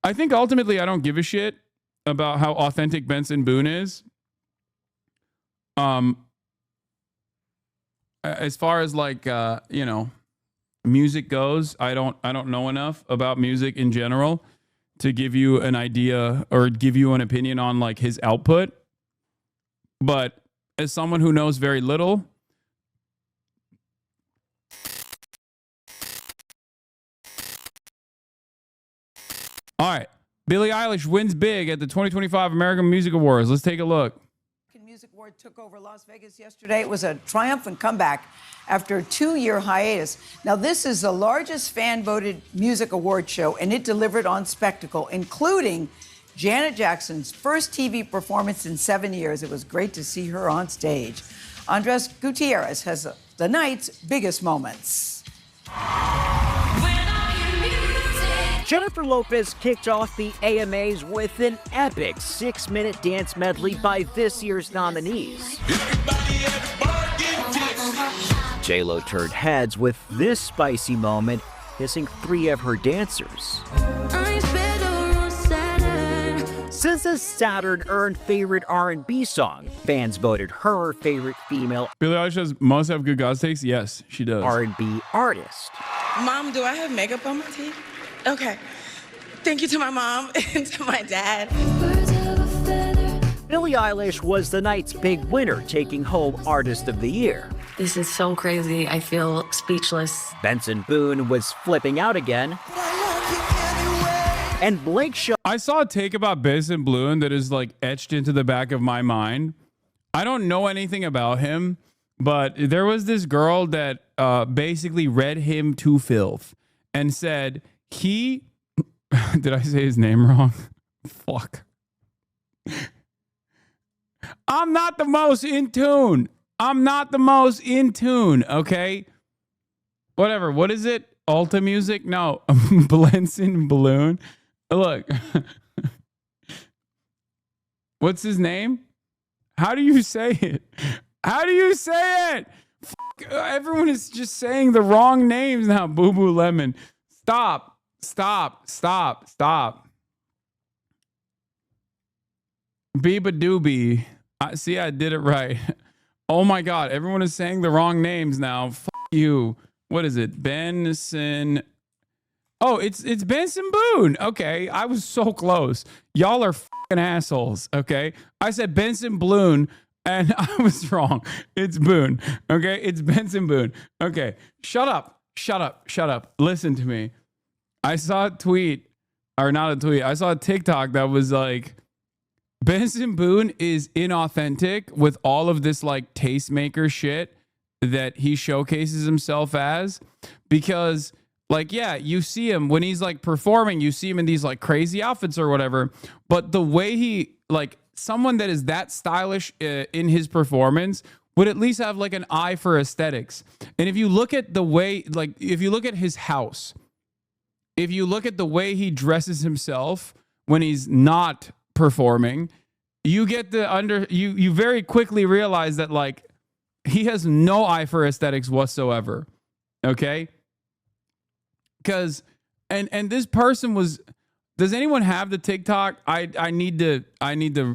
I think ultimately I don't give a shit about how authentic Benson Boone is. As far as like you know, music goes, I don't know enough about music in general to give you an idea or give you an opinion on like his output. But as someone who knows very little, all right, Billie Eilish wins big at the 2025 American Music Awards. Let's take a look. Music Award took over Las Vegas yesterday. It was a triumphant comeback after a 2-year hiatus. Now, this is the largest fan-voted music award show, and it delivered on spectacle, including Janet Jackson's first TV performance in 7 years. It was great to see her on stage. Andres Gutierrez has the night's biggest moments. Jennifer Lopez kicked off the AMAs with an epic 6-minute dance medley by this year's nominees. J-Lo turned heads with this spicy moment, kissing 3 of her dancers. SZA's Saturn earned favorite R&B song. Fans voted her favorite female Billie Eilish must have good God takes. Yes, she does. R&B artist. Mom, do I have makeup on my teeth? Okay. Thank you to my mom and to my dad. Billie Eilish was the night's big winner, taking home Artist of the Year. This is so crazy. I feel speechless. Benson Boone was flipping out again. And Blake Shaw. I saw a take about Benson Boone that is like etched into the back of my mind. I don't know anything about him, but there was this girl that basically read him to filth and said he... Did I say his name wrong? Fuck. I'm not the most in tune. I'm not the most in tune, okay? Whatever. What is it? Alta Music? No. Benson Balloon. Look. What's his name? How do you say it? How do you say it? Fuck. Everyone is just saying the wrong names now. Boo Boo Lemon. Stop. Stop. Beeba Doobie. See, I did it right. Oh my God. Everyone is saying the wrong names now. Fuck you. What is it? Benson. Oh, it's Benson Boone. Okay. I was so close. Y'all are fucking assholes. Okay. I said Benson Boone and I was wrong. It's Boone. Okay. It's Benson Boone. Okay. Shut up. Listen to me. I saw a tweet, or not a tweet. I saw a TikTok that was like, Benson Boone is inauthentic with all of this like tastemaker shit that he showcases himself as, because like, yeah, you see him when he's like performing, you see him in these like crazy outfits or whatever, but the way he, like, someone that is that stylish in his performance would at least have like an eye for aesthetics. And if you look at the way, like, if you look at his house, if you look at the way he dresses himself when he's not performing, you get you very quickly realize that like he has no eye for aesthetics whatsoever. Okay? Because and this person was, does anyone have the TikTok? I need to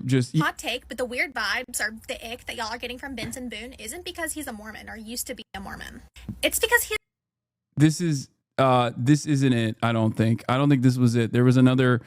just hot take, but the weird vibes or the ick that y'all are getting from Benson Boone isn't because he's a Mormon or used to be a Mormon. It's because this isn't it. I don't think this was it. There was another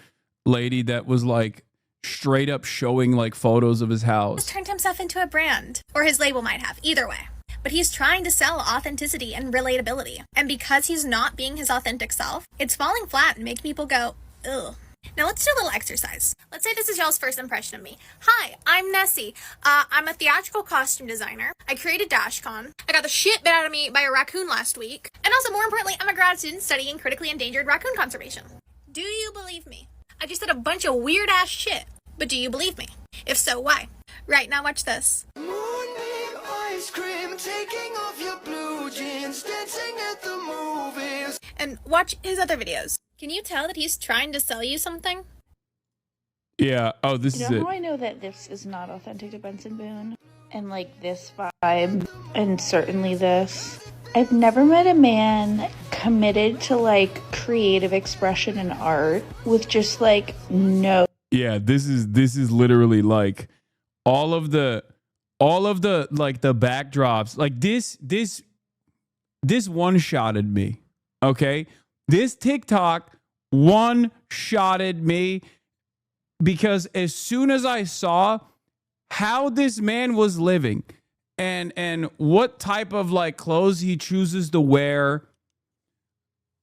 lady that was like straight up showing like photos of his house. He's turned himself into a brand, or his label might have, either way. But he's trying to sell authenticity and relatability. And because he's not being his authentic self, it's falling flat and making people go, ugh. Now let's do a little exercise. Let's say this is y'all's first impression of me. Hi, I'm Nessie. I'm a theatrical costume designer. I created DashCon. I got the shit bit out of me by a raccoon last week. And also, more importantly, I'm a grad student studying critically endangered raccoon conservation. Do you believe me? I just did a bunch of weird ass shit. But do you believe me? If so, why? Right, now watch this. Moonbeam ice cream, taking off your blue jeans, dancing at the movies. And watch his other videos. Can you tell that he's trying to sell you something? Yeah. Oh, this is it. How I know that this is not authentic to Benson Boone? and like this vibe, and certainly this. I've never met a man committed to like creative expression and art with just like no. Yeah, this is literally like all of the like the backdrops. Like this one-shotted me. Okay? This TikTok one-shotted me because as soon as I saw how this man was living and what type of like clothes he chooses to wear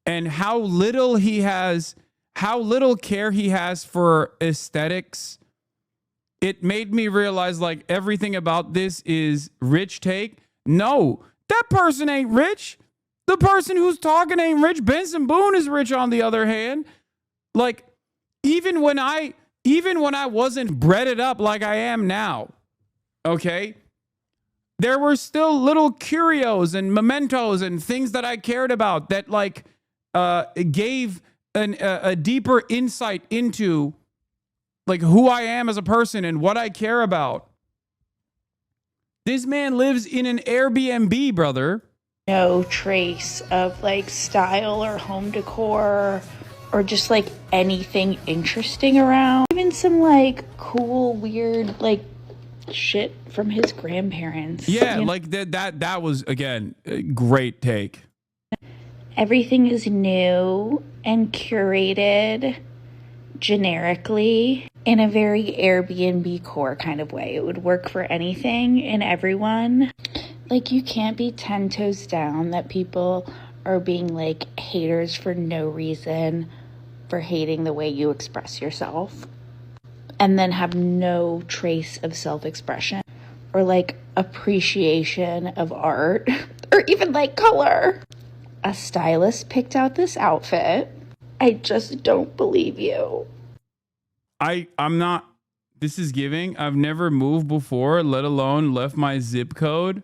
and how little care he has for aesthetics, it made me realize like everything about this is rich take. No, that person ain't rich. The person who's talking ain't rich. Benson Boone is rich on the other hand. Like even when I wasn't breaded up like I am now, okay, there were still little curios and mementos and things that I cared about that like gave a deeper insight into like who I am as a person and what I care about. This man lives in an Airbnb, brother. No trace of like style or home decor or just like anything interesting around. Even some like cool, weird like shit from his grandparents. Yeah, you know? Like that was again a great take. Everything is new and curated generically in a very Airbnb core kind of way. It would work for anything and everyone. Like you can't be 10 toes down that people are being like haters for no reason for hating the way you express yourself and then have no trace of self-expression or like appreciation of art or even like color. A stylist picked out this outfit. I just don't believe you. I'm not, this is giving. I've never moved before, let alone left my zip code.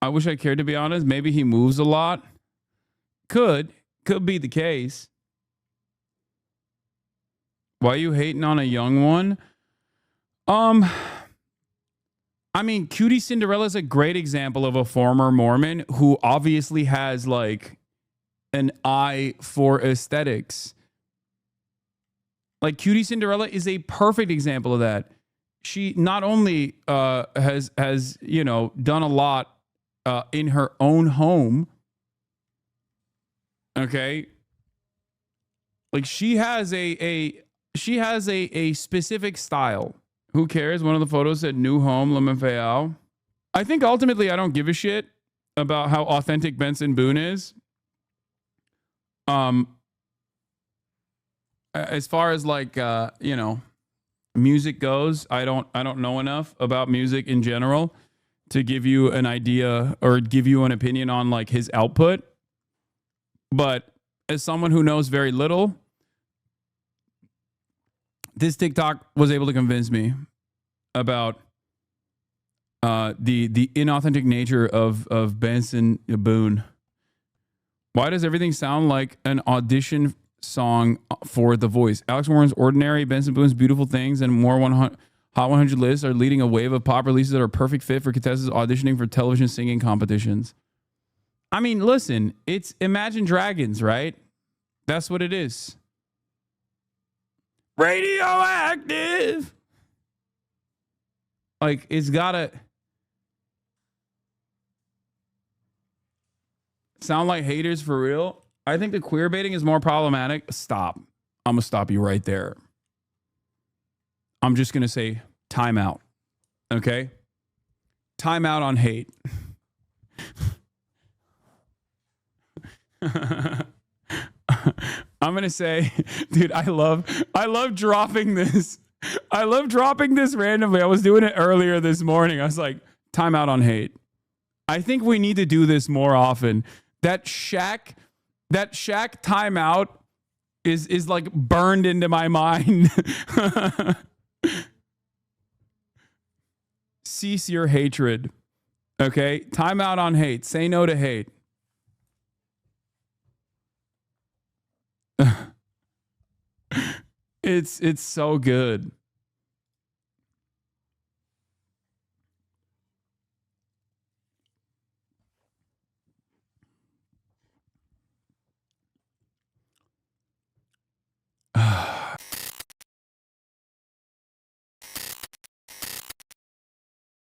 I wish I cared, to be honest. Maybe he moves a lot. Could be the case. Why are you hating on a young one? I mean, Cutie Cinderella is a great example of a former Mormon who obviously has like an eye for aesthetics. Like Cutie Cinderella is a perfect example of that. She not only has you know done a lot in her own home. Okay. Like she has a specific style. Who cares? One of the photos said new home, LMFAO. I think ultimately I don't give a shit about how authentic Benson Boone is. As far as like you know, music goes, I don't know enough about music in general to give you an idea or give you an opinion on like his output. But as someone who knows very little, this TikTok was able to convince me about the inauthentic nature of Benson Boone. Why does everything sound like an audition song for The Voice? Alex Warren's Ordinary, Benson Boone's Beautiful Things, and more Hot 100 lists are leading a wave of pop releases that are a perfect fit for contestants auditioning for television singing competitions. I mean, listen, it's Imagine Dragons, right? That's what it is. Radioactive. Like, it's gotta sound like haters for real. I think the queer baiting is more problematic. Stop. I'm gonna stop you right there. I'm just gonna say time out. Okay? Time out on hate. I'm gonna say, dude, I love dropping this. I love dropping this randomly. I was doing it earlier this morning. I was like, time out on hate. I think we need to do this more often. That Shaq timeout is like burned into my mind. Cease your hatred. Okay? Time out on hate. Say no to hate. It's so good.